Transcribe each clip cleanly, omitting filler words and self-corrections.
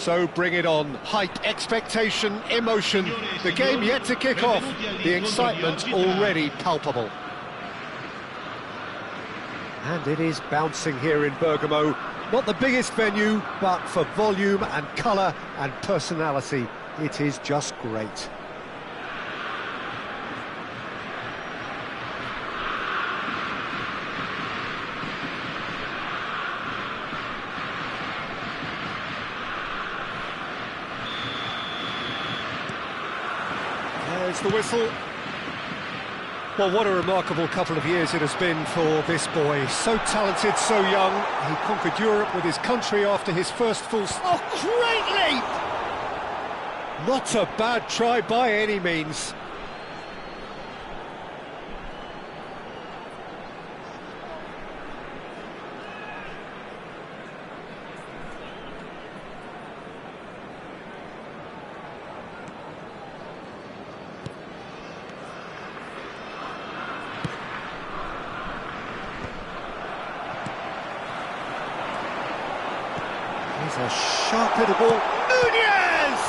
So bring it on. Hype, expectation, emotion. The game yet to kick off. The excitement already palpable. And it is bouncing here in Bergamo. Not the biggest venue, but for volume and colour and personality, it is just great. There's the whistle. Well, what a remarkable couple of years it has been for this boy. So talented, so young. He conquered Europe with his country after his first full... Oh, great leap! Not a bad try by any means. He's a sharp little ball. Nunez!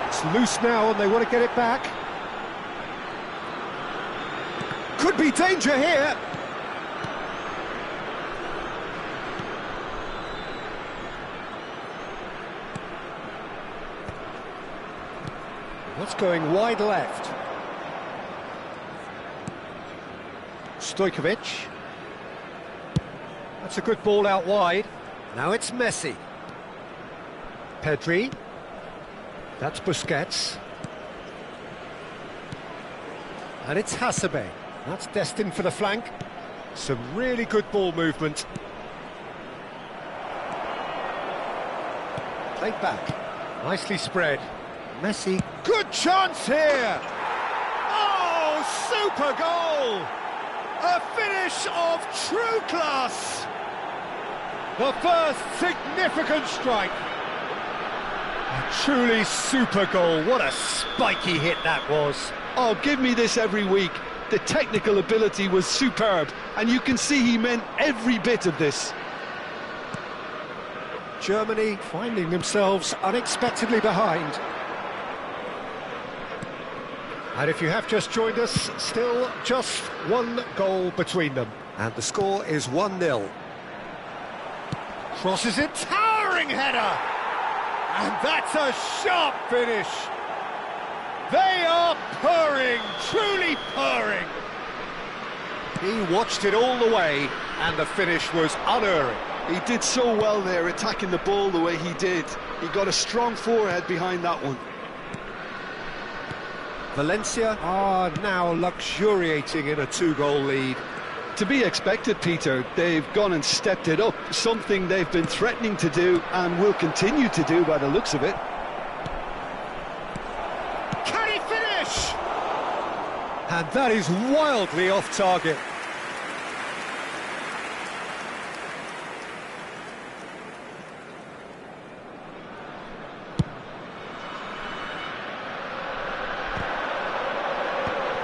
It's loose now and they want to get it back. Could be danger here. What's going wide left? Stojkovic. That's a good ball out wide. Now it's Messi. Pedri. That's Busquets. And it's Hasebe. That's destined for the flank. Some really good ball movement. Played back. Nicely spread. Messi. Good chance here! Oh, super goal! A finish of true class! The first significant strike. A truly super goal. What a spiky hit that was. Oh, give me this every week. The technical ability was superb, and you can see he meant every bit of this. Germany finding themselves unexpectedly behind. And if you have just joined us, still just one goal between them. And the score is 1-0. Crosses it, towering header! And that's a sharp finish! They are purring, truly purring! He watched it all the way, and the finish was unerring. He did so well there, attacking the ball the way he did. He got a strong forehead behind that one. Valencia are now luxuriating in a 2-goal lead. To be expected, Peter. They've gone and stepped it up, something they've been threatening to do and will continue to do by the looks of it. Can he finish? And that is wildly off target.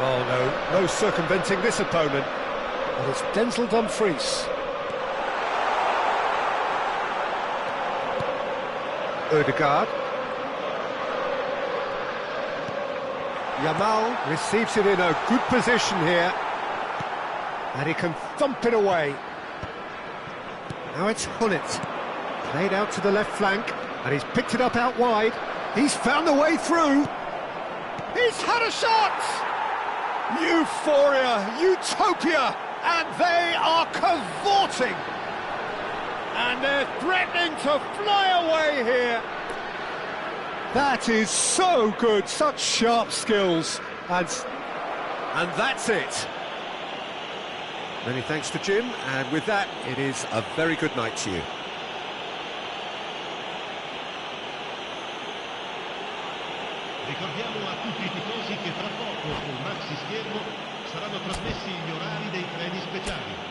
Oh no circumventing this opponent. And it's Denzel Dumfries. Odegaard. Yamal receives it in a good position here. And he can thump it away. Now it's Hullet. Played out to the left flank. And he's picked it up out wide. He's found a way through. He's had a shot! Euphoria, utopia, and they are cavorting. And they're threatening to fly away here. That is so good, such sharp skills. And that's it. Many thanks to Jim, and with that, it is a very good night to you. Ricordiamo a tutti i tifosi che tra poco sul maxi schermo saranno trasmessi gli orari dei treni speciali.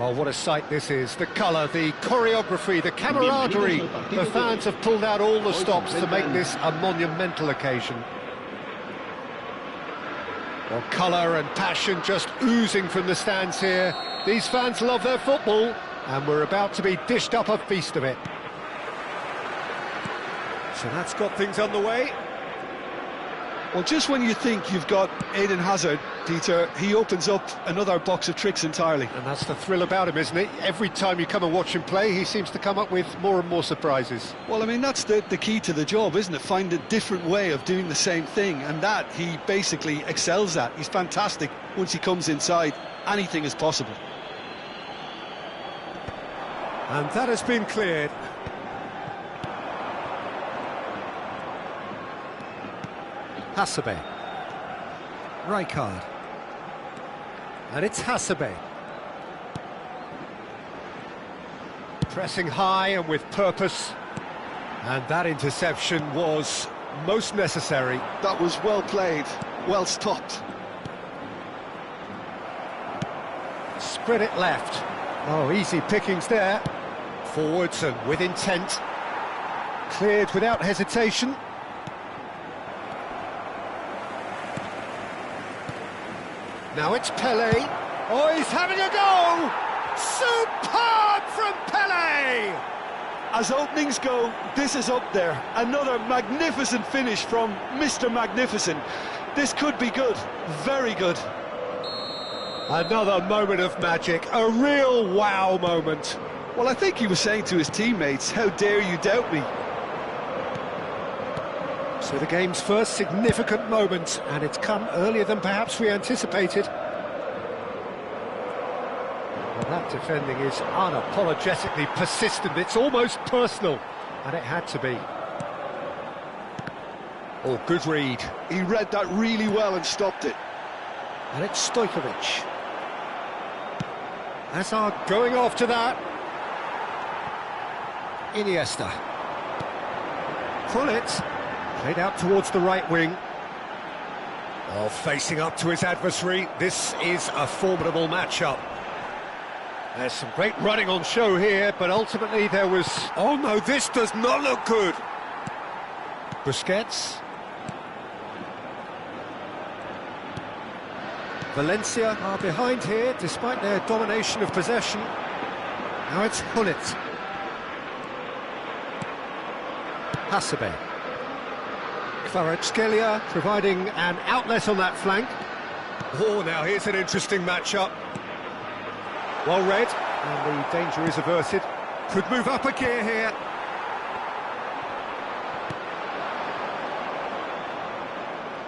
Well, what a sight this is. The colour, the choreography, the camaraderie. The fans have pulled out all the stops to make this a monumental occasion. Well, colour and passion just oozing from the stands here. These fans love their football, and we're about to be dished up a feast of it. So that's got things underway. Well, just when you think you've got Eden Hazard, Peter, he opens up another box of tricks entirely. And that's the thrill about him, isn't it? Every time you come and watch him play, he seems to come up with more and more surprises. Well, I mean, that's the key to the job, isn't it? Find a different way of doing the same thing, and that he basically excels at. He's fantastic. Once he comes inside, anything is possible. And that has been cleared. Hasebe. Rijkaard. And it's Hasebe. Pressing high and with purpose. And that interception was most necessary. That was well played, well stopped. Spread it left. Oh, easy pickings there. Forwards and with intent. Cleared without hesitation. Now it's Pelé. Oh, he's having a go! Superb from Pelé! As openings go, this is up there. Another magnificent finish from Mr. Magnificent. This could be good, very good. Another moment of magic, a real wow moment. Well, I think he was saying to his teammates, how dare you doubt me? So the game's first significant moment, and it's come earlier than perhaps we anticipated. Well, that defending is unapologetically persistent, it's almost personal, and it had to be. Oh, good read. He read that really well and stopped it. And it's Stojkovic. Hazard going after that. Iniesta. Krunic. Played out towards the right wing. Oh, facing up to his adversary. This is a formidable matchup. There's some great running on show here, but ultimately there was... Oh no, this does not look good. Busquets. Valencia are behind here, despite their domination of possession. Now it's Hullet. Hasebe. Kvaratskhelia providing an outlet on that flank. Oh, now here's an interesting matchup. Well read, and the danger is averted. Could move up a gear here.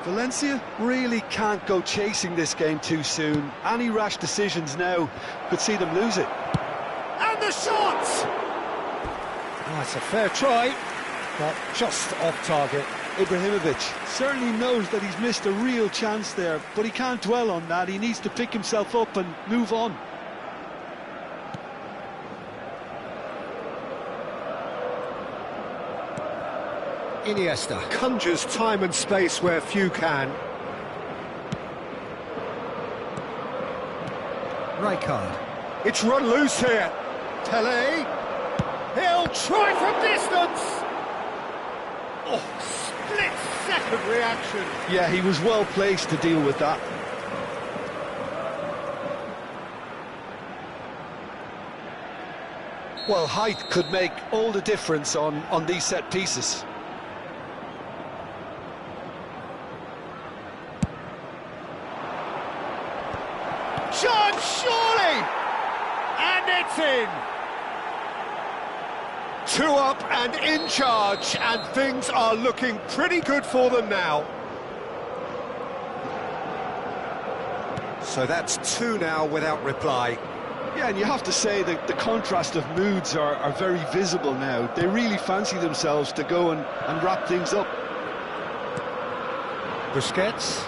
Valencia really can't go chasing this game too soon. Any rash decisions now could see them lose it. And the shot! Oh, it's a fair try, but just off target. Ibrahimovic certainly knows that he's missed a real chance there, but he can't dwell on that. He needs to pick himself up and move on. Iniesta conjures time and space where few can. Rijkaard. It's run loose here. Pelé. He'll try from distance. Oh, split-second reaction. Yeah, he was well placed to deal with that. Well, height could make all the difference on these set pieces. John, surely! And it's in! 2 up and in charge, and things are looking pretty good for them now. So that's 2 now without reply. Yeah, and you have to say that the contrast of moods are very visible now. They really fancy themselves to go and wrap things up. Busquets.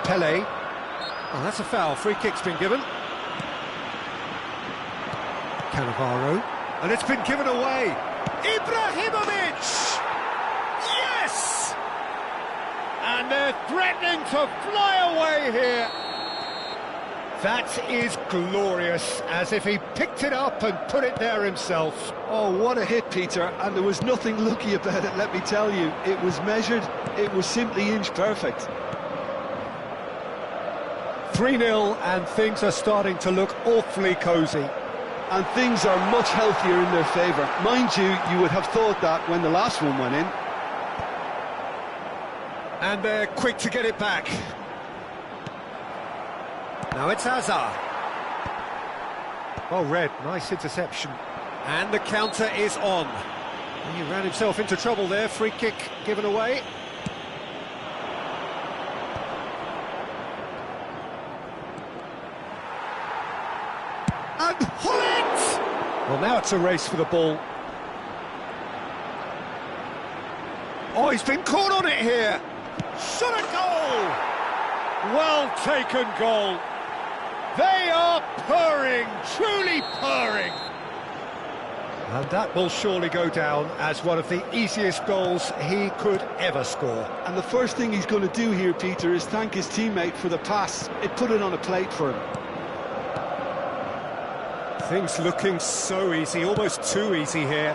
Pelé. Oh, that's a foul. Free kick's been given. Cannavaro. And it's been given away. Ibrahimovic! Yes! And they're threatening to fly away here. That is glorious, as if he picked it up and put it there himself. Oh, what a hit, Peter, and there was nothing lucky about it, let me tell you. It was measured, it was simply inch perfect. 3-0, and things are starting to look awfully cosy. And things are much healthier in their favour. Mind you, you would have thought that when the last one went in. And they're quick to get it back. Now it's Hazard. Well read, nice interception. And the counter is on. He ran himself into trouble there, free kick given away. And Hullet! Well, now it's a race for the ball. Oh, he's been caught on it here. Shot a goal! Well taken goal. They are purring, truly purring. And that will surely go down as one of the easiest goals he could ever score. And the first thing he's going to do here, Peter, is thank his teammate for the pass. It put it on a plate for him. Things looking so easy, almost too easy here.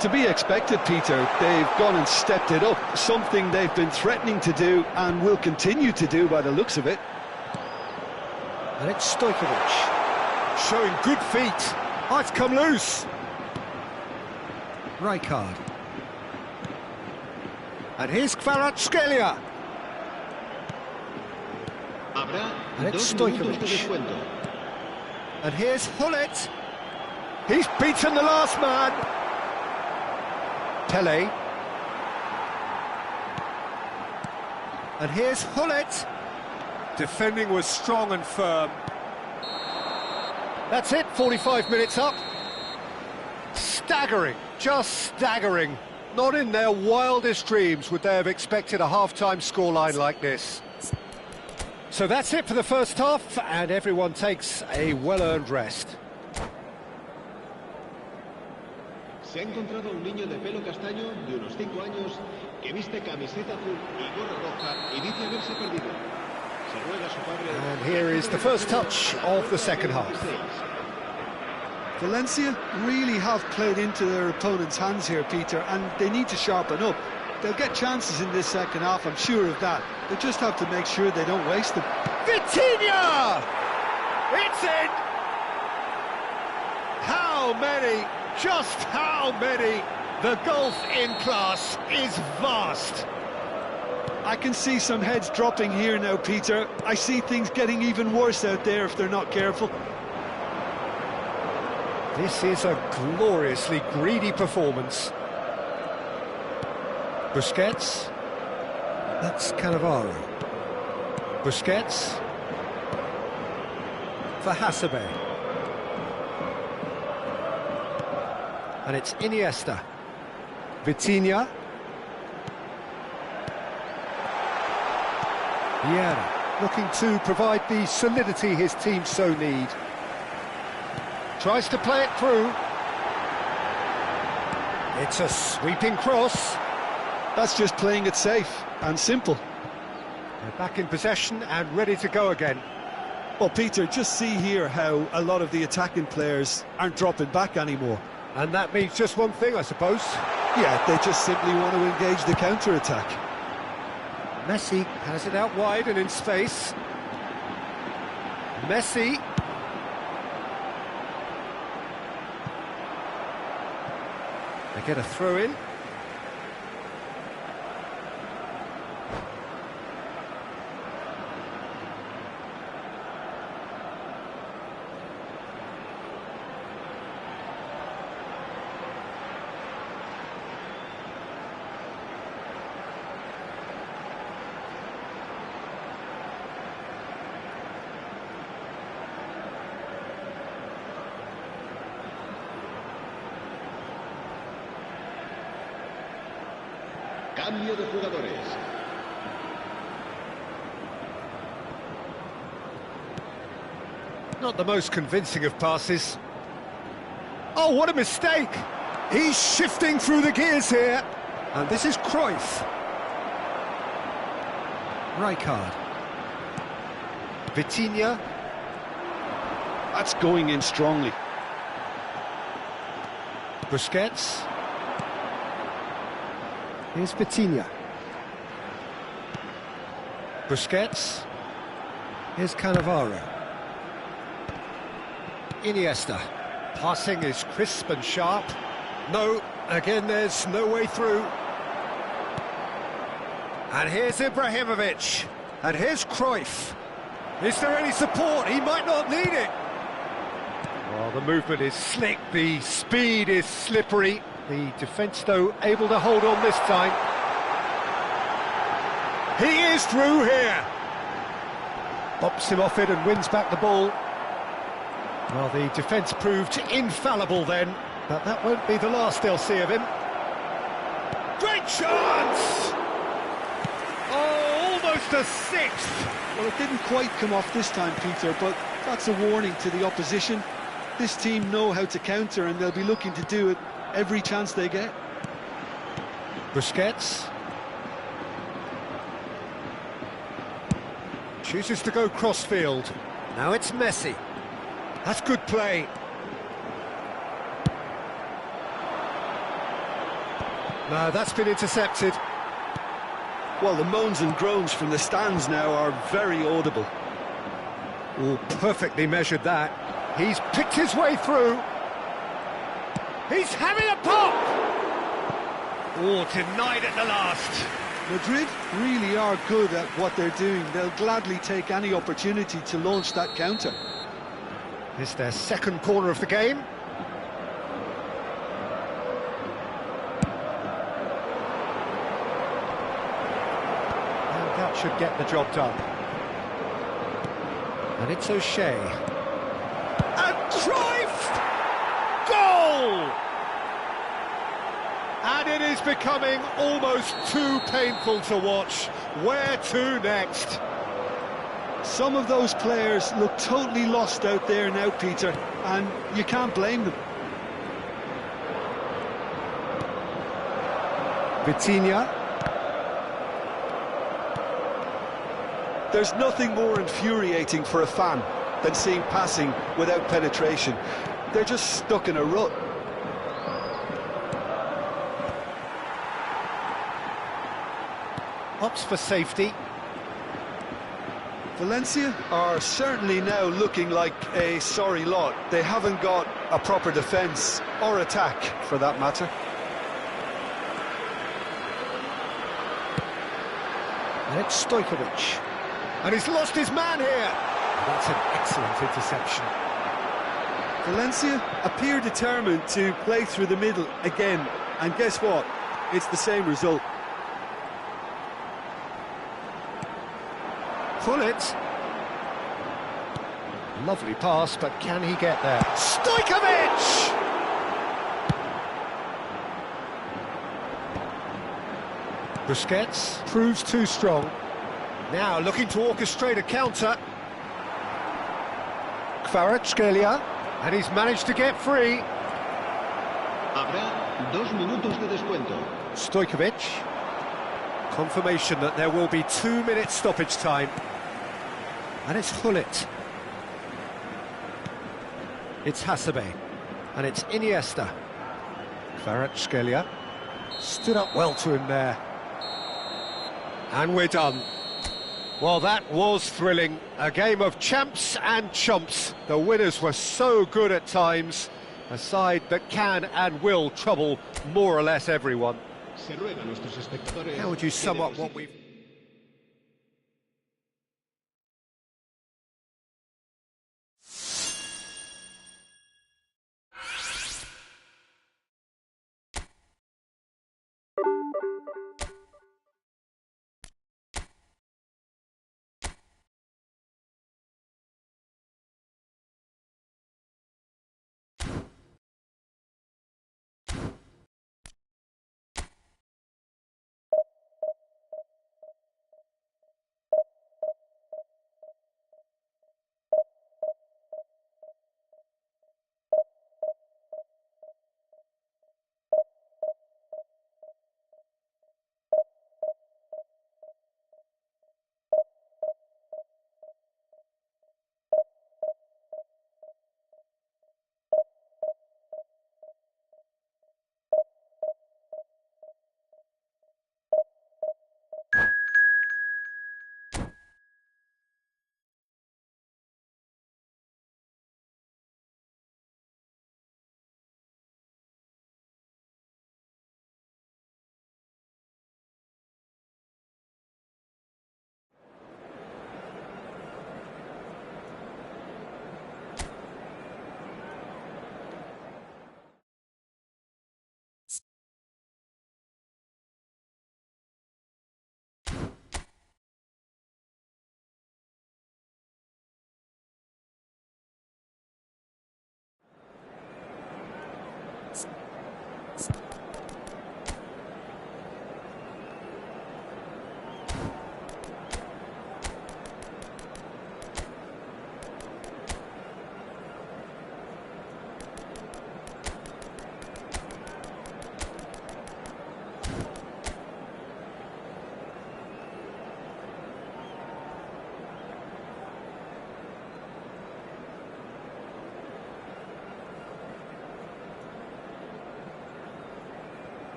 To be expected, Peter. They've gone and stepped it up, something they've been threatening to do and will continue to do by the looks of it. And it's Stojkovic, showing good feet. Oh, it's come loose. Rijkaard. And here's Kvaratskhelia. And it's Stojkovic. And here's Hullet. He's beaten the last man. Pele. And here's Hullet. Defending was strong and firm. That's it, 45 minutes up. Staggering, just staggering. Not in their wildest dreams would they have expected a half-time scoreline like this. So that's it for the first half, and everyone takes a well-earned rest. Se ha encontrado un niño de pelo castaño de unos 5 años que viste camiseta azul y gorra roja y dice haberse perdido. Se ruega a su padre. And here is the first touch of the second half. Valencia really have played into their opponent's hands here, Peter, and they need to sharpen up. They'll get chances in this second half, I'm sure of that. They just have to make sure they don't waste them. Vitinha! It's in! How many? Just how many? The gulf in class is vast. I can see some heads dropping here now, Peter. I see things getting even worse out there if they're not careful. This is a gloriously greedy performance. Busquets. That's Cannavaro. Busquets. For Hasebe. And it's Iniesta. Vitinha. Vieira, looking to provide the solidity his team so need. Tries to play it through. It's a sweeping cross. That's just playing it safe and simple. They're back in possession and ready to go again. Well, Peter, just see here how a lot of the attacking players aren't dropping back anymore. And that means just one thing, I suppose. Yeah, they just simply want to engage the counter-attack. Messi has it out wide and in space. Messi. They get a throw in. Cambio de jugadores. Not the most convincing of passes. Oh, what a mistake! He's shifting through the gears here. And this is Cruyff. Rijkaard. Vitinha. That's going in strongly. Busquets. Here's Vitinha. Busquets. Here's Cannavaro. Iniesta. Passing is crisp and sharp. No, again there's no way through. And here's Ibrahimovic. And here's Cruyff. Is there any support? He might not need it. Well, the movement is slick, the speed is slippery. The defence, though, able to hold on this time. He is through here. Bops him off it and wins back the ball. Well, the defence proved infallible then, but that won't be the last they'll see of him. Great chance! Oh, almost a sixth. Well, it didn't quite come off this time, Peter, but that's a warning to the opposition. This team know how to counter, and they'll be looking to do it every chance they get. Busquets. Chooses to go crossfield. Now it's Messi. That's good play. No, that's been intercepted. Well, the moans and groans from the stands now are very audible. Oh, perfectly measured that. He's picked his way through. He's having a pop! Oh, denied at the last. Madrid really are good at what they're doing. They'll gladly take any opportunity to launch that counter. It's their second corner of the game. And that should get the job done. And it's O'Shea. And Cruyff! Goal! And it is becoming almost too painful to watch. Where to next? Some of those players look totally lost out there now, Peter, and you can't blame them. Vitinha. There's nothing more infuriating for a fan than seeing passing without penetration. They're just stuck in a rut. Opts for safety. Valencia are certainly now looking like a sorry lot. They haven't got a proper defence or attack, for that matter. And it's Stojkovic. And he's lost his man here. That's an excellent interception. Valencia appear determined to play through the middle again. And guess what? It's the same result. Pullet. Lovely pass, but can he get there? Stojkovic! Busquets proves too strong. Now looking to orchestrate a counter. Kvaratskhelia, and he's managed to get free. Habrá 2 minutos de descuento. Stojkovic. Confirmation that there will be 2 minutes stoppage time. And it's Hullet. It's Hasebe. And it's Iniesta. Kvaratskhelia stood up well to him there. And we're done. Well, that was thrilling. A game of champs and chumps. The winners were so good at times. A side that can and will trouble more or less everyone. How would you sum up what we've...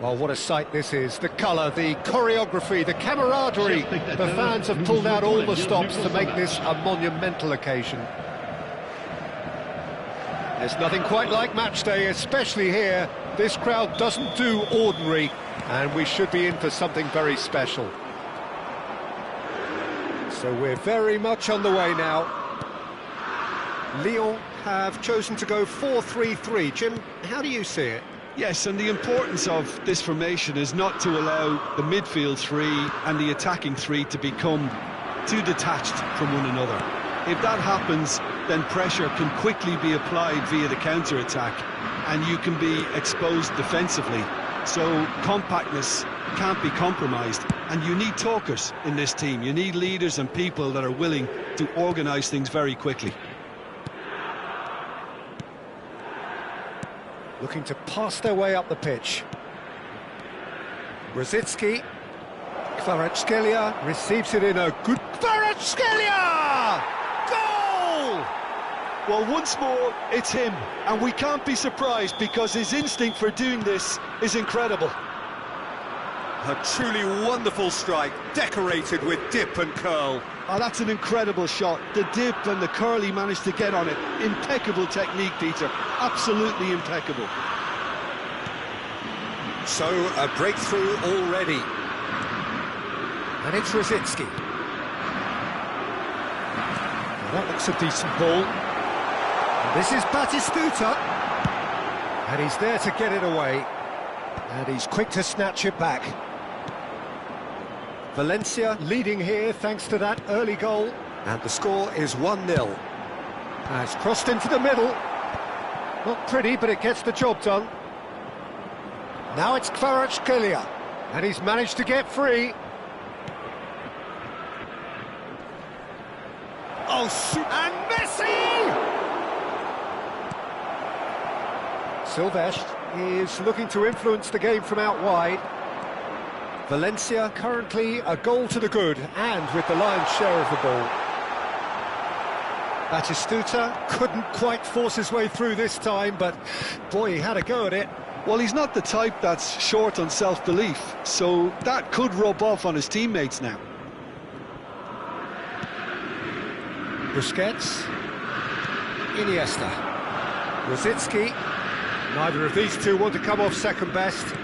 Well, what a sight this is. The colour, the choreography, the camaraderie. The fans have pulled out all the stops to make this a monumental occasion. There's nothing quite like match day, especially here. This crowd doesn't do ordinary, and we should be in for something very special. So we're very much on the way now. Lyon have chosen to go 4-3-3. Jim, how do you see it? Yes, and the importance of this formation is not to allow the midfield three and the attacking three to become too detached from one another. If that happens, then pressure can quickly be applied via the counter-attack, and you can be exposed defensively. So compactness can't be compromised, and you need talkers in this team. You need leaders and people that are willing to organise things very quickly. Looking to pass their way up the pitch. Rosicki. Kvaratskhelia receives it in a good... Kvaratskhelia! Goal! Well, once more, it's him, and we can't be surprised because his instinct for doing this is incredible. A truly wonderful strike, decorated with dip and curl. Oh, that's an incredible shot. The dip and the curl he managed to get on it. Impeccable technique, Peter. Absolutely impeccable. So, a breakthrough already. And it's Rosicki. Well, that looks a decent ball. And this is Batistuta. And he's there to get it away. And he's quick to snatch it back. Valencia leading here thanks to that early goal. And the score is 1-0. Has crossed into the middle. Not pretty, but it gets the job done. Now it's Kvaratskhelia. And he's managed to get free. Oh, and Messi! Silvestre is looking to influence the game from out wide. Valencia currently a goal to the good, and with the lion's share of the ball. Batistuta couldn't quite force his way through this time, but boy, he had a go at it. Well, he's not the type that's short on self-belief, so that could rub off on his teammates now. Busquets, Iniesta, Rosicki. Neither of these two want to come off second best.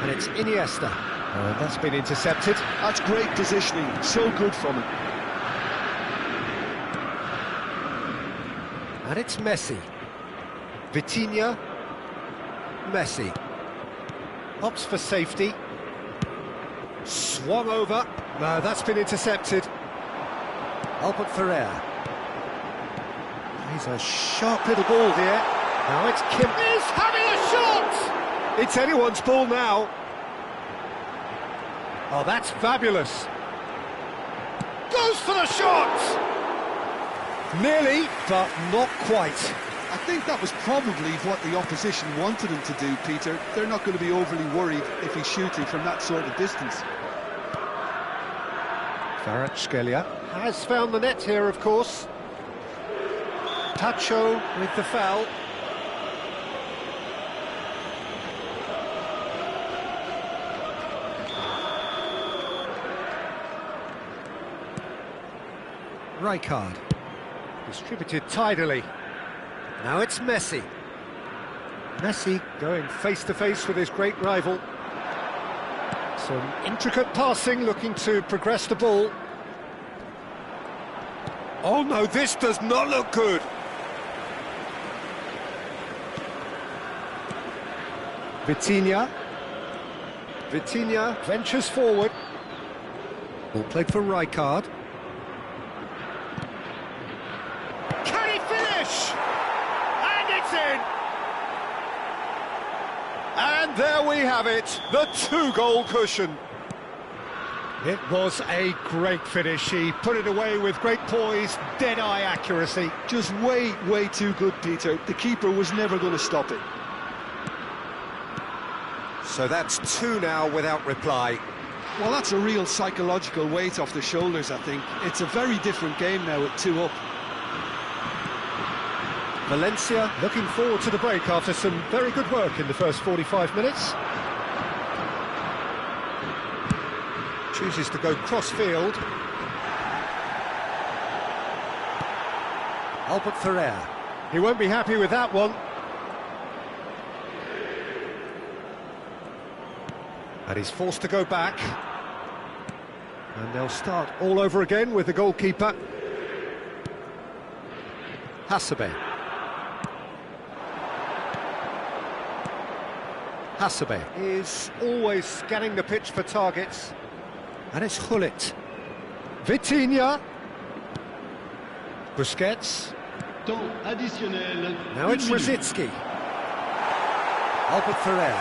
And it's Iniesta. Oh, that's been intercepted. That's great positioning, so good from him. And it's Messi. Vitinha. Messi. Opts for safety. Swung over. No, that's been intercepted. Albert Ferrer. He's a sharp little ball here. Now it's Kim. He's having a shot! It's anyone's ball now. Oh, that's fabulous. Goes for the shot! Nearly, but not quite. I think that was probably what the opposition wanted him to do, Peter. They're not going to be overly worried if he's shooting from that sort of distance. Kvaratskhelia has found the net here, of course. Tacho with the foul. Rijkaard. Distributed tidily. Now it's Messi. Messi going face-to-face with his great rival. Some intricate passing, looking to progress the ball. Oh no, this does not look good. Vitinha. Vitinha ventures forward. Ball played for Rijkaard. Can he finish? And it's in! And there we have it, the two-goal cushion. It was a great finish. He put it away with great poise, dead-eye accuracy. Just way, way too good, Peter. The keeper was never going to stop it. So that's two now without reply. Well, that's a real psychological weight off the shoulders, I think. It's a very different game now at 2 up. Valencia looking forward to the break after some very good work in the first 45 minutes. Chooses to go cross-field. Albert Ferrer. He won't be happy with that one. And he's forced to go back. And they'll start all over again with the goalkeeper. Hasebe. Hasebe is always scanning the pitch for targets. And it's Gullit. Vitinha. Busquets. Now it's Rosicky. Albert Ferrer.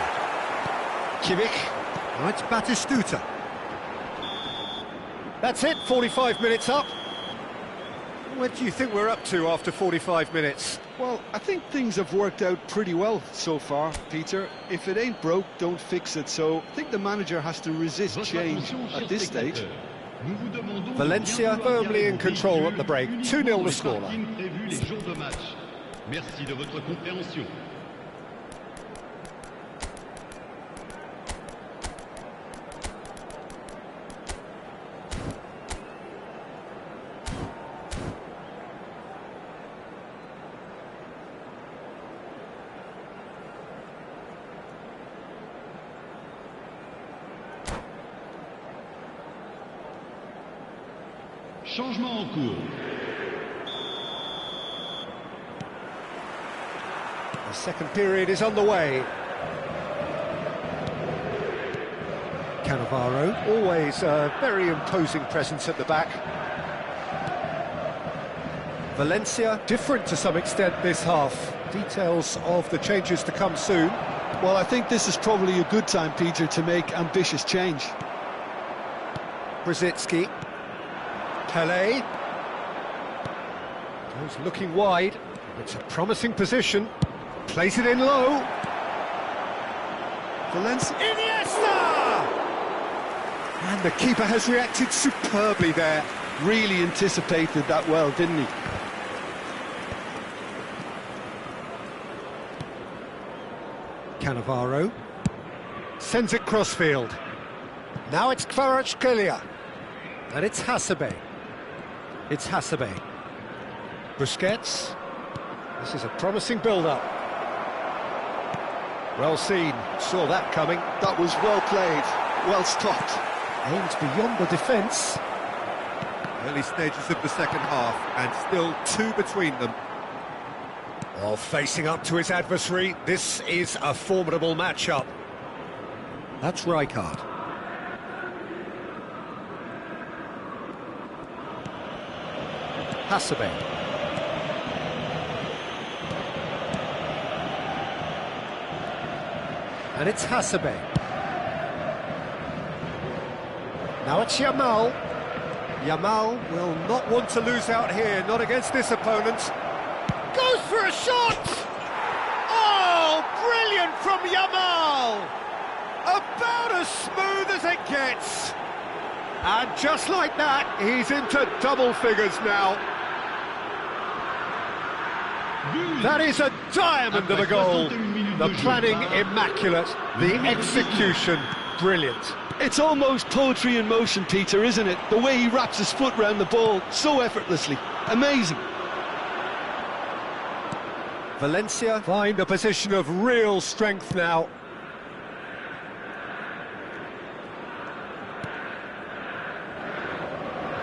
Kimmich. Now it's Batistuta. That's it, 45 minutes up. What do you think we're up to after 45 minutes? Well, I think things have worked out pretty well so far, Peter. If it ain't broke, don't fix it. So I think the manager has to resist change at this stage. Valencia firmly in control at the break. 2-0 the scoreline. Merci de votre compréhension. Changement en cours. The second period is underway. Cannavaro, always a very imposing presence at the back. Valencia, different to some extent this half. Details of the changes to come soon. Well, I think this is probably a good time, Peter, to make ambitious change. Rosicky. Pele. Goes looking wide. It's a promising position. Plays it in low. Valencia. Iniesta! And the keeper has reacted superbly there. Really anticipated that well, didn't he? Cannavaro. Sends it crossfield. Now it's Kvaratskhelia. And it's Hasebe. It's Hasebe. Busquets. This is a promising build-up. Well seen. Saw that coming. That was well played. Well stopped. Aims beyond the defence. Early stages of the second half, and still 2 between them. Oh, facing up to his adversary. This is a formidable matchup. That's Rijkaard. Hasebe. And it's Hasebe. Now it's Yamal. Yamal will not want to lose out here, not against this opponent. Goes for a shot! Oh, brilliant from Yamal! About as smooth as it gets. And just like that, he's into double figures now. That is a diamond of a goal. The planning immaculate, the execution brilliant. It's almost poetry in motion, Peter, isn't it? The way he wraps his foot round the ball so effortlessly. Amazing. Valencia find a position of real strength now.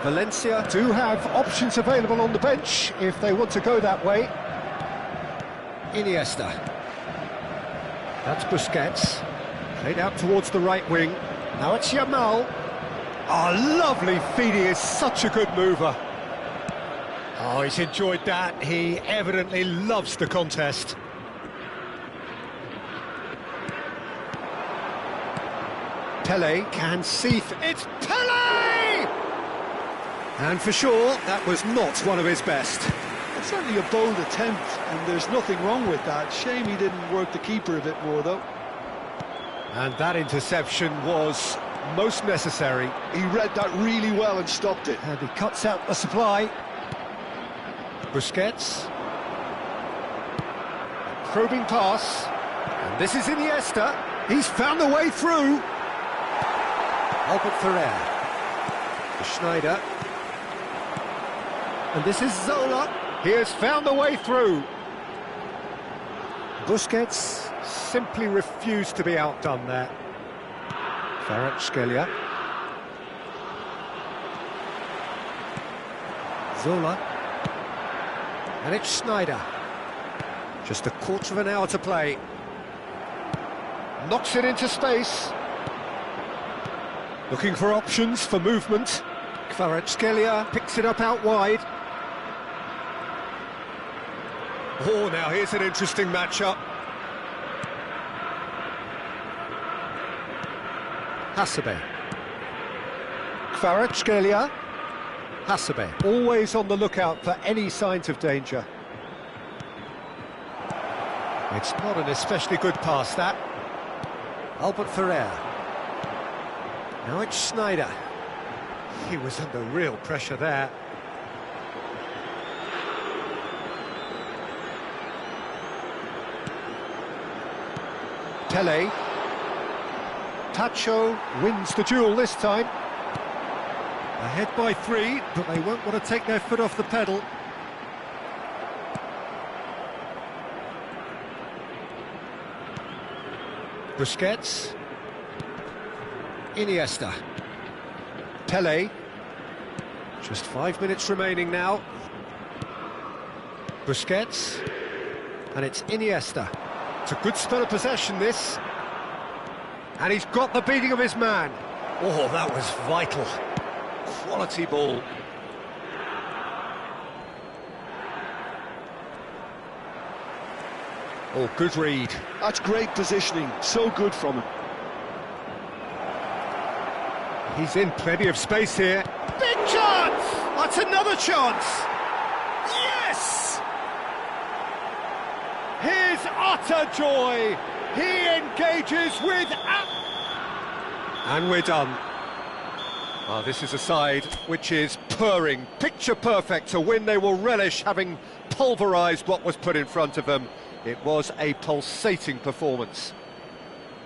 Valencia do have options available on the bench if they want to go that way. Iniesta. That's Busquets. Played out towards the right wing. Now it's Yamal. Oh, lovely feed. He is such a good mover. Oh, he's enjoyed that. He evidently loves the contest. Pele can see... It's Pele! And for sure, that was not one of his best. It's certainly a bold attempt, and there's nothing wrong with that. Shame he didn't work the keeper a bit more, though. And that interception was most necessary. He read that really well and stopped it. And he cuts out the supply. Busquets. Probing pass. And this is Iniesta. He's found the way through. Albert Ferrer. To Schneider. And this is Zola. He has found a way through. Busquets simply refused to be outdone there. Kvaratskhelia. Zola. And it's Schneider. Just a quarter of an hour to play. Knocks it into space. Looking for options for movement. Kvaratskhelia picks it up out wide. Oh, now here's an interesting matchup. Hasebe. Kvaratskhelia. Hasebe, always on the lookout for any signs of danger. It's not an especially good pass, that. Albert Ferrer. Now it's Schneider. He was under real pressure there. Tele. Tacho wins the duel this time. Ahead by 3, but they won't want to take their foot off the pedal. Busquets. Iniesta. Pele. Just 5 minutes remaining now. Busquets. And it's Iniesta. It's a good spell of possession, this. And he's got the beating of his man. Oh, that was vital. Quality ball. Oh, good read. That's great positioning, so good from him. He's in plenty of space here. Big chance! That's another chance! Yes! His utter joy. He engages with... And we're done. Oh, this is a side which is purring, picture perfect to win. They will relish having pulverised what was put in front of them. It was a pulsating performance.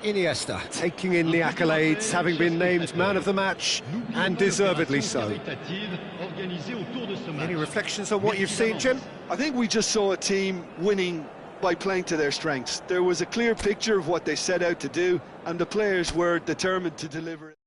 Iniesta taking in the accolades, having been named man of the match, and deservedly so. Any reflections on what you've seen, Jim? I think we just saw a team winning by playing to their strengths. There was a clear picture of what they set out to do, and the players were determined to deliver it.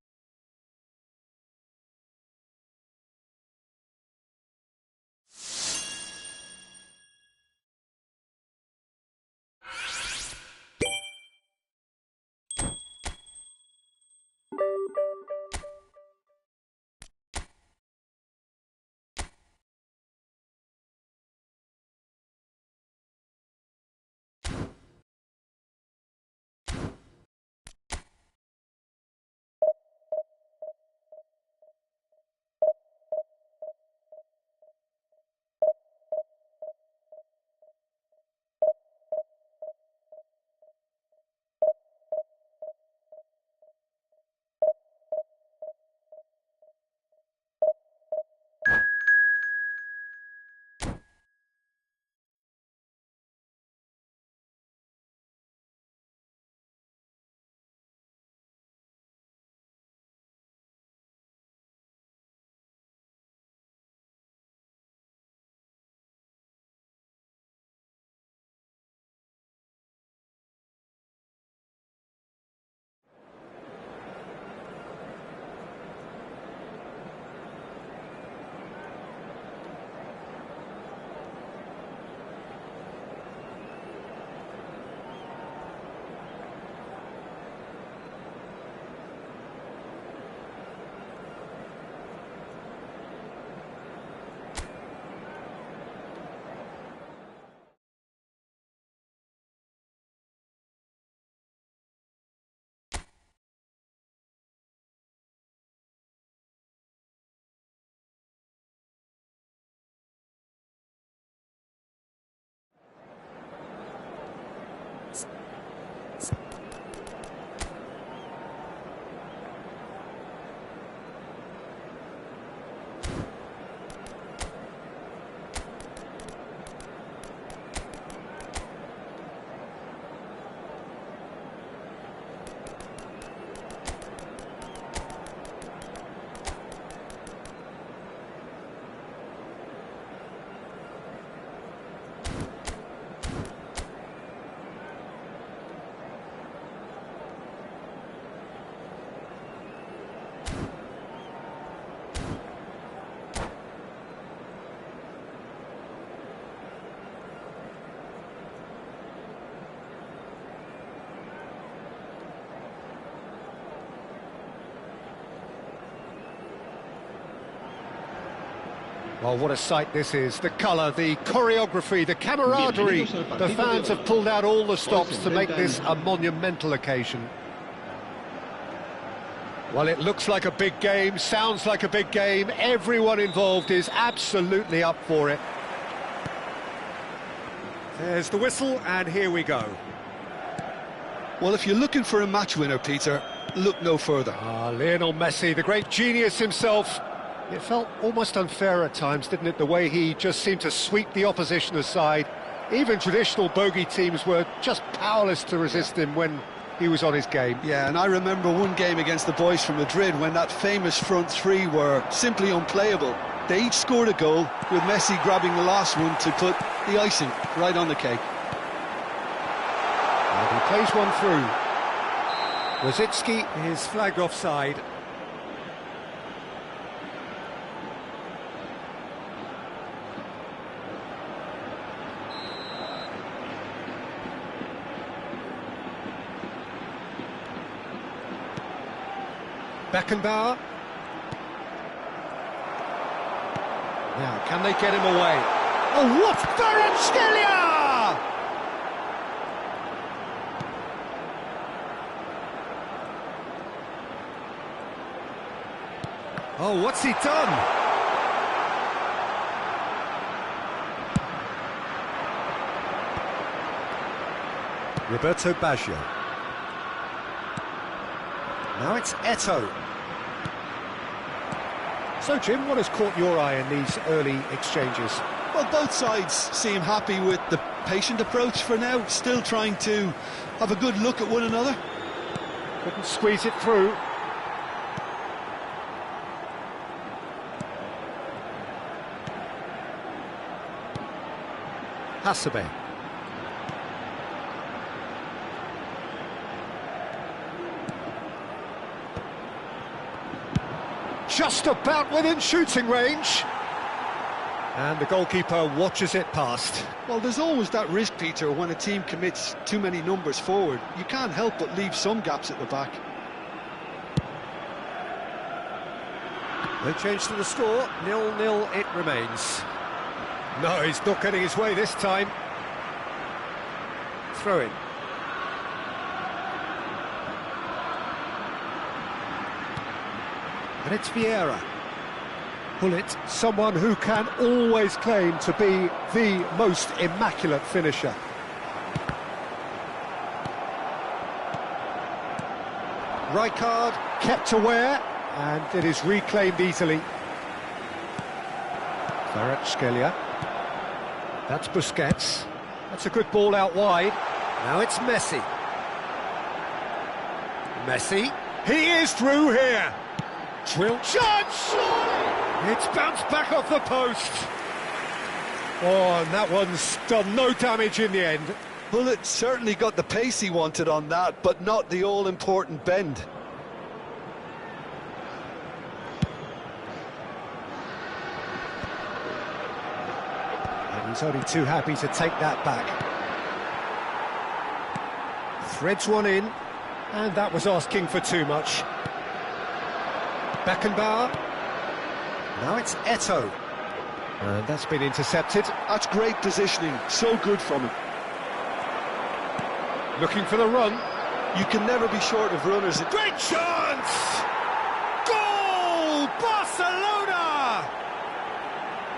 Well, what a sight this is. The colour, the choreography, the camaraderie. The fans have pulled out all the stops to make this a monumental occasion. Well, it looks like a big game, sounds like a big game. Everyone involved is absolutely up for it. There's the whistle, and here we go. Well, if you're looking for a match winner, Peter, look no further. Lionel Messi, the great genius himself. It felt almost unfair at times, didn't it, the way he just seemed to sweep the opposition aside. Even traditional bogey teams were just powerless to resist him when he was on his game. Yeah, and I remember one game against the boys from Madrid when that famous front three were simply unplayable. They each scored a goal, with Messi grabbing the last one to put the icing right on the cake. And he plays one through. Rosicki is flagged offside. Beckenbauer. Now, can they get him away? Oh, what? Kvaratskhelia! Oh, what's he done? Roberto Baggio. Now it's Eto'o. So, Jim, what has caught your eye in these early exchanges? Well, both sides seem happy with the patient approach for now, still trying to have a good look at one another. Couldn't squeeze it through. Hasebe. Just about within shooting range. And the goalkeeper watches it past. Well, there's always that risk, Peter, when a team commits too many numbers forward. You can't help but leave some gaps at the back. No change to the score, 0-0 it remains. No, he's not getting his way this time. Throw in. And it's Vieira. Bullet, someone who can always claim to be the most immaculate finisher. Rijkaard kept aware, and it is reclaimed easily. Kvaratskhelia. That's Busquets. That's a good ball out wide. Now it's Messi. Messi. He is through here. Drill chance! It's bounced back off the post. Oh, and that one's done no damage in the end. Bullet certainly got the pace he wanted on that, but not the all-important bend. And he's only too happy to take that back. Threads one in, and that was asking for too much. Beckenbauer. Now it's Eto'o. And that's been intercepted. That's great positioning, so good from him. Looking for the run. You can never be short of runners. Great chance! Goal! Barcelona!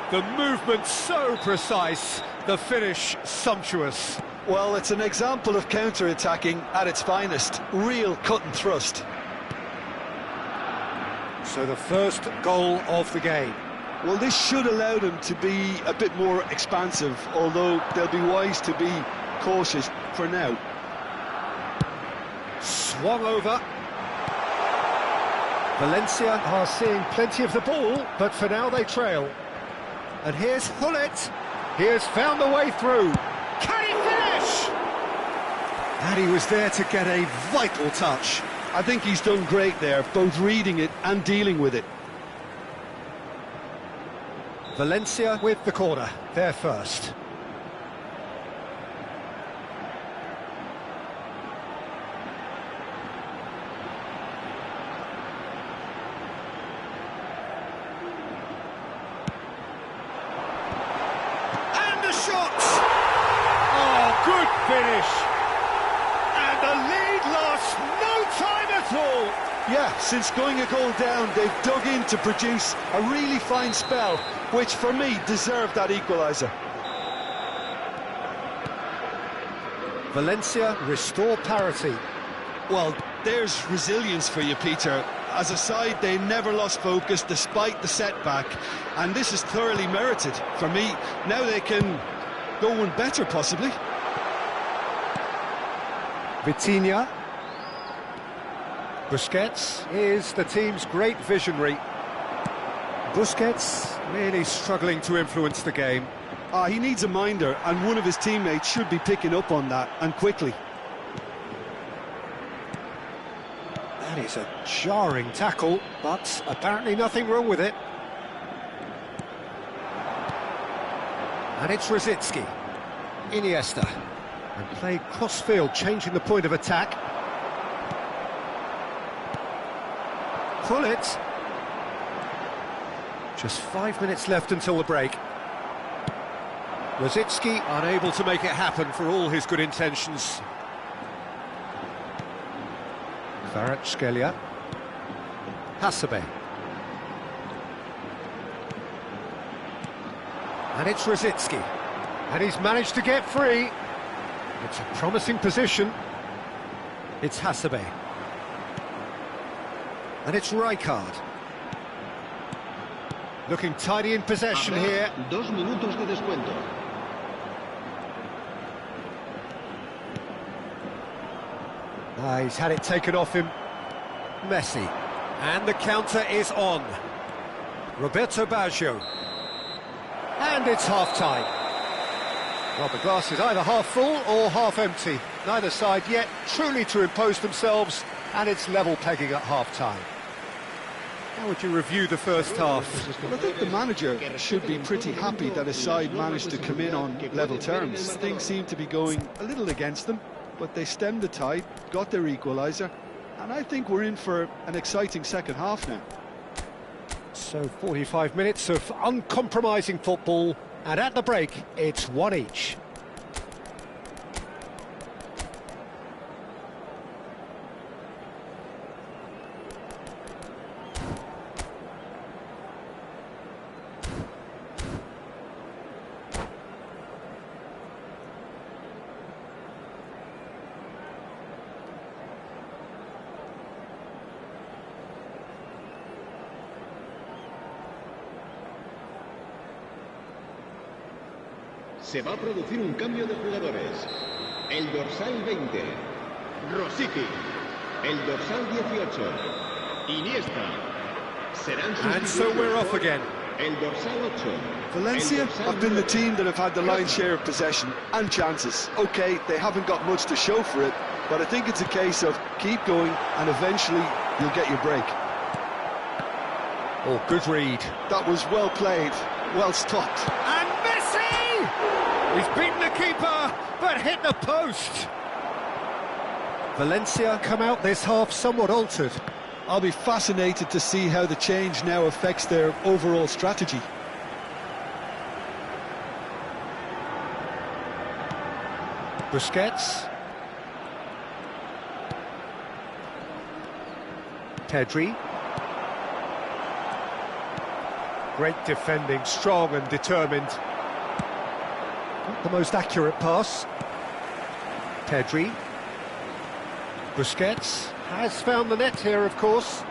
The movement so precise, the finish sumptuous. Well, it's an example of counter-attacking at its finest. Real cut and thrust. So the first goal of the game. Well, this should allow them to be a bit more expansive, although they'll be wise to be cautious for now. Swung over. Valencia are seeing plenty of the ball, but for now they trail. And here's Hullet. He has found a way through. Can he finish? And he was there to get a vital touch. I think he's done great there, both reading it and dealing with it. Valencia with the corner, they're first. finish. And the lead lasts no time at all. Yeah, since going a goal down, they've dug in to produce a really fine spell, which for me deserved that equaliser. Valencia restore parity. Well, there's resilience for you, Peter. As a side, they never lost focus despite the setback, and this is thoroughly merited. For me, now they can go one better, possibly. Vitinha. Busquets is the team's great visionary. Busquets really struggling to influence the game. He needs a minder, and one of his teammates should be picking up on that, and quickly. That is a jarring tackle, but apparently nothing wrong with it. And it's Rosicky. Iniesta. And played cross-field, changing the point of attack. Pull it. Just 5 minutes left until the break. Rosicky unable to make it happen for all his good intentions. Kvaratskhelia. Hasebe. And it's Rosicky. And he's managed to get free. It's a promising position. It's Hasebe. And it's Rijkaard. Looking tidy in possession here. 2 minutos de descuento. He's had it taken off him. Messi. And the counter is on. Roberto Baggio. And it's half-time. Well, the glass is either half full or half empty. Neither side yet truly to impose themselves, and it's level pegging at half-time. How would you review the first half? Well, I think the manager should be pretty happy that his side managed to come in on level terms. Things seem to be going a little against them, but they stemmed the tide, got their equaliser, and I think we're in for an exciting second half now. So 45 minutes of uncompromising football, and at the break, it's one each. Se va a producir un cambio de jugadores. El dorsal 20, Rosicky. El dorsal 18, Iniesta. Serán sustituidos. And so we're off again. El dorsal 8. Valencia have been the team that have had the lion's share of possession and chances. OK, they haven't got much to show for it, but I think it's a case of keep going and eventually you'll get your break. Oh, good read. That was well played, well stopped. And Messi! He's beaten the keeper, but hit the post. Valencia come out this half somewhat altered. I'll be fascinated to see how the change now affects their overall strategy. Busquets. Pedri. Great defending, strong and determined. Not the most accurate pass. Pedri. Busquets has found the net here, of course.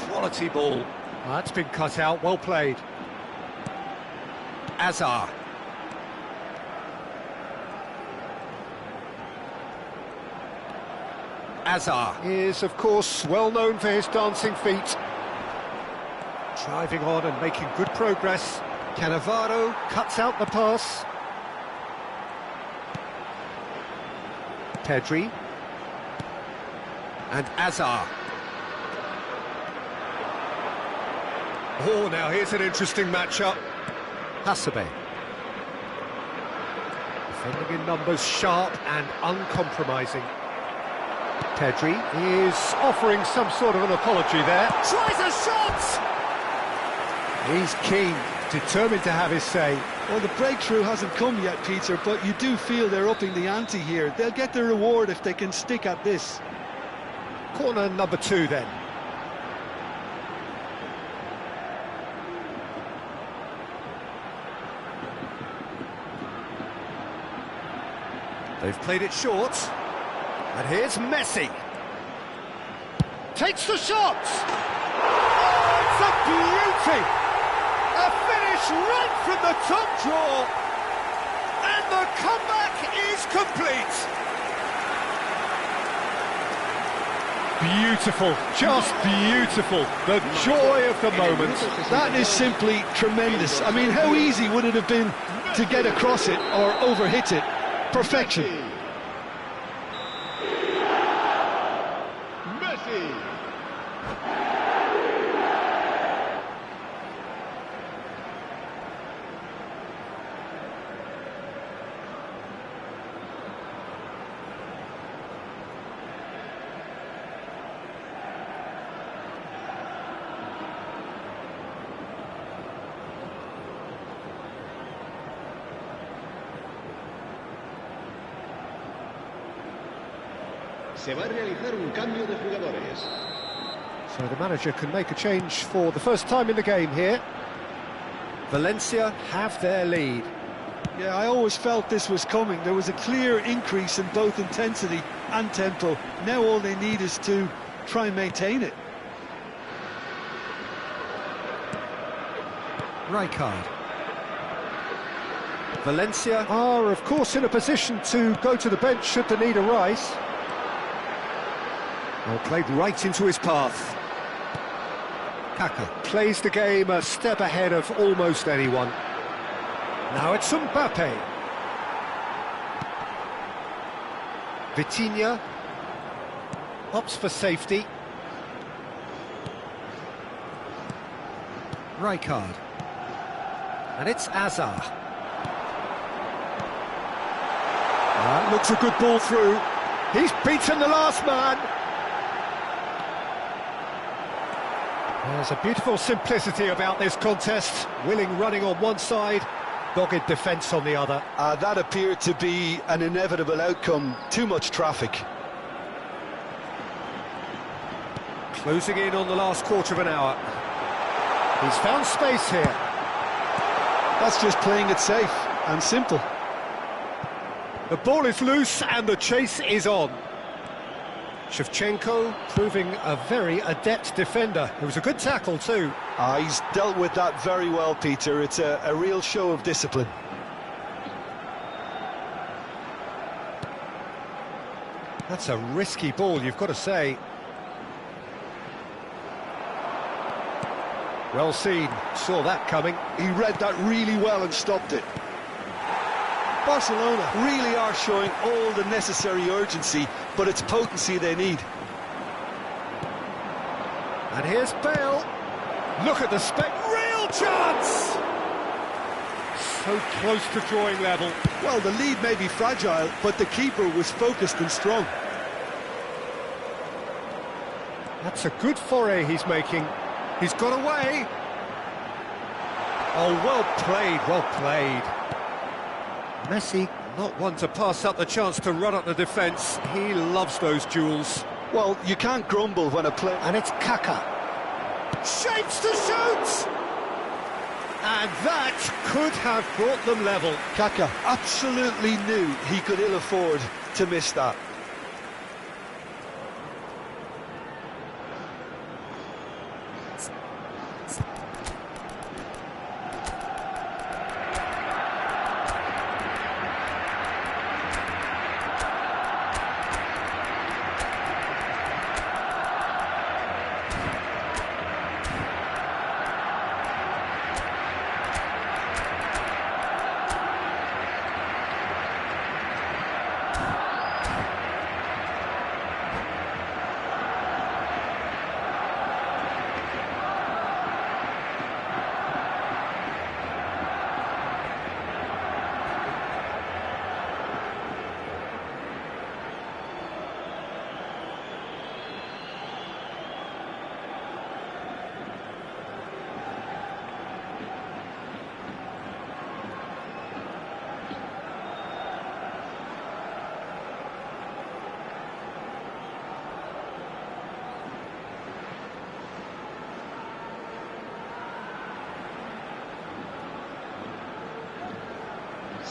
Quality ball. That's been cut out, well played. Azar. Azar is, of course, well known for his dancing feet. Driving on and making good progress. Cannavaro cuts out the pass. Pedri. And Azar. Oh, now here's an interesting matchup. Hasebe. Defending in numbers, sharp and uncompromising. Pedri is offering some sort of an apology there. Tries a shot! He's keen, determined to have his say. Well, the breakthrough hasn't come yet, Peter, but you do feel they're upping the ante here. They'll get their reward if they can stick at this. Corner number 2 then. They've played it short. And here's Messi. Takes the shot! Oh, it's a beauty! A finish right from the top draw. And the comeback is complete. Beautiful, just beautiful. The joy of the moment. That is simply tremendous. I mean, how easy would it have been to get across it or overhit it? Perfection. Messi. Se va a realizar un cambio de jugadores. So the manager can make a change for the first time in the game here. Valencia have their lead. Yeah, I always felt this was coming. There was a clear increase in both intensity and tempo. Now all they need is to try and maintain it. Rijkaard. Valencia are, of course, in a position to go to the bench should the need arise. Well, played right into his path. Kaka plays the game a step ahead of almost anyone. Now it's Mbappe. Vitinha opts for safety. Rijkaard. And it's Azar. That looks a good ball through. He's beaten the last man. There's a beautiful simplicity about this contest. Willing running on one side, dogged defence on the other. That appeared to be an inevitable outcome. Too much traffic. Closing in on the last quarter of an hour. He's found space here. That's just playing it safe and simple. The ball is loose and the chase is on. Shevchenko proving a very adept defender. It was a good tackle too. He's dealt with that very well, Peter. It's a real show of discipline. That's a risky ball, you've got to say. Well seen, saw that coming. He read that really well and stopped it. Barcelona really are showing all the necessary urgency, but it's potency they need. And here's Bale. Look at the real chance! So close to drawing level. Well, the lead may be fragile, but the keeper was focused and strong. That's a good foray he's making. He's got away. Oh, well played, well played. Messi, not one to pass up the chance to run up the defence. He loves those duels. Well, you can't grumble when a player... And it's Kaka. Shapes to shoot! And that could have brought them level. Kaka absolutely knew he could ill afford to miss that.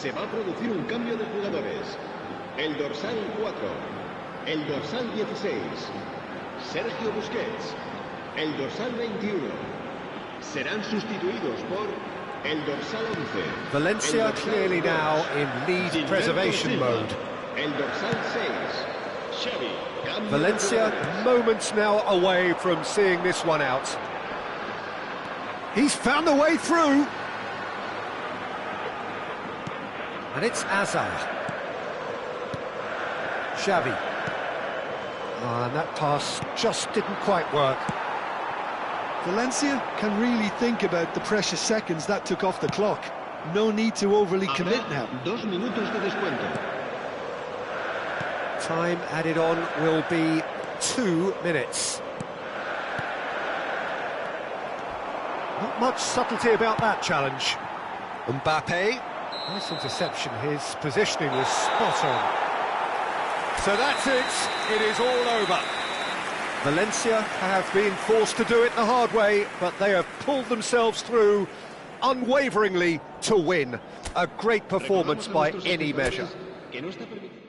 Se va a producir un cambio de jugadores. El dorsal 4, el dorsal 16, Sergio Busquets, el dorsal 21, serán sustituidos por el dorsal 11. Valencia clearly now in lead preservation mode. El dorsal 6, Xavi. Valencia moments now away from seeing this one out. He's found the way through. And it's Azar. Xavi. And that pass just didn't quite work. Valencia can really think about the precious seconds that took off the clock. No need to overly commit now. 2 minutos de descuento. Time added on will be 2 minutes. Not much subtlety about that challenge. Mbappe. Nice interception, his positioning was spot on. So that's it, it is all over. Valencia have been forced to do it the hard way, but they have pulled themselves through unwaveringly to win. A great performance by any measure. Que no está permitido.